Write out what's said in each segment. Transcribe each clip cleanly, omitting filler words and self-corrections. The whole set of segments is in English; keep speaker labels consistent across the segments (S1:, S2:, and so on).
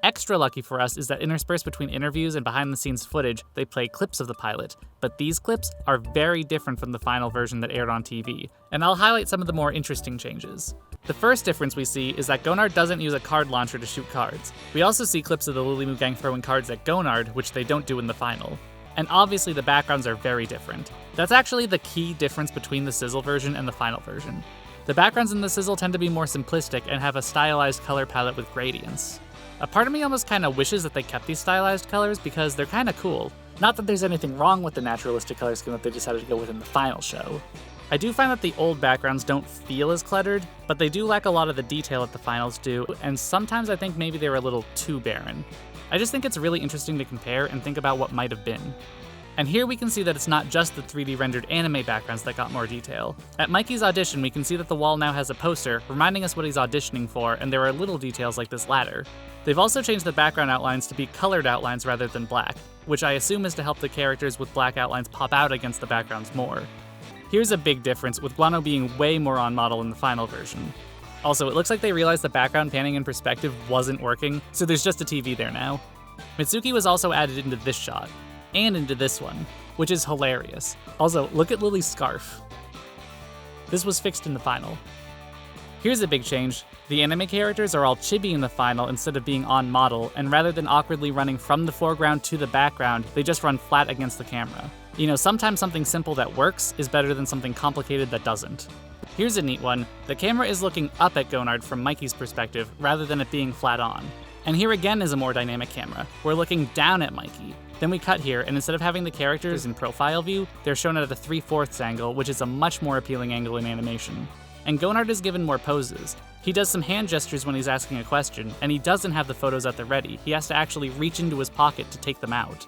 S1: Extra lucky for us is that interspersed between interviews and behind-the-scenes footage, they play clips of the pilot, but these clips are very different from the final version that aired on TV, and I'll highlight some of the more interesting changes. The first difference we see is that Gonard doesn't use a card launcher to shoot cards. We also see clips of the Lilymoo gang throwing cards at Gonard, which they don't do in the final. And obviously the backgrounds are very different. That's actually the key difference between the Sizzle version and the final version. The backgrounds in the Sizzle tend to be more simplistic and have a stylized color palette with gradients. A part of me almost kinda wishes that they kept these stylized colors because they're kinda cool. Not that there's anything wrong with the naturalistic color scheme that they decided to go with in the final show. I do find that the old backgrounds don't feel as cluttered, but they do lack a lot of the detail that the finals do, and sometimes I think maybe they were a little too barren. I just think it's really interesting to compare and think about what might have been. And here we can see that it's not just the 3D rendered anime backgrounds that got more detail. At Mikey's audition, we can see that the wall now has a poster reminding us what he's auditioning for, and there are little details like this ladder. They've also changed the background outlines to be colored outlines rather than black, which I assume is to help the characters with black outlines pop out against the backgrounds more. Here's a big difference, with Guano being way more on model in the final version. Also, it looks like they realized the background panning in perspective wasn't working, so there's just a TV there now. Mitsuki was also added into this shot, and into this one, which is hilarious. Also, look at Lily's scarf. This was fixed in the final. Here's a big change. The anime characters are all chibi in the final instead of being on model, and rather than awkwardly running from the foreground to the background, they just run flat against the camera. You know, sometimes something simple that works is better than something complicated that doesn't. Here's a neat one. The camera is looking up at Gonard from Mikey's perspective, rather than it being flat on. And here again is a more dynamic camera. We're looking down at Mikey. Then we cut here, and instead of having the characters in profile view, they're shown at a 3/4 angle, which is a much more appealing angle in animation. And Gonard is given more poses. He does some hand gestures when he's asking a question, and he doesn't have the photos at the ready. He has to actually reach into his pocket to take them out.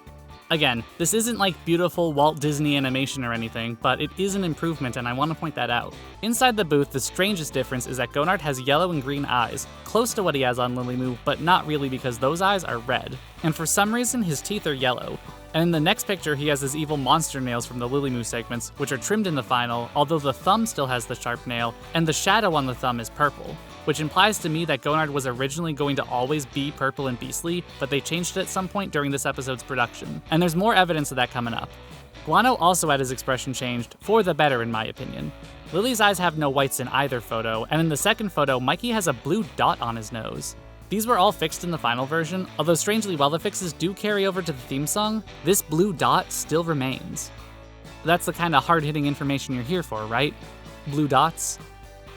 S1: Again, this isn't like beautiful Walt Disney animation or anything, but it is an improvement and I want to point that out. Inside the booth, the strangest difference is that Gonard has yellow and green eyes, close to what he has on Lilymoo, but not really because those eyes are red. And for some reason, his teeth are yellow. And in the next picture, he has his evil monster nails from the Lilymoo segments, which are trimmed in the final, although the thumb still has the sharp nail, and the shadow on the thumb is purple, which implies to me that Gonard was originally going to always be purple and beastly, but they changed it at some point during this episode's production. And there's more evidence of that coming up. Guano also had his expression changed, for the better in my opinion. Lily's eyes have no whites in either photo, and in the second photo, Mikey has a blue dot on his nose. These were all fixed in the final version, although strangely while the fixes do carry over to the theme song, this blue dot still remains. That's the kind of hard-hitting information you're here for, right? Blue dots?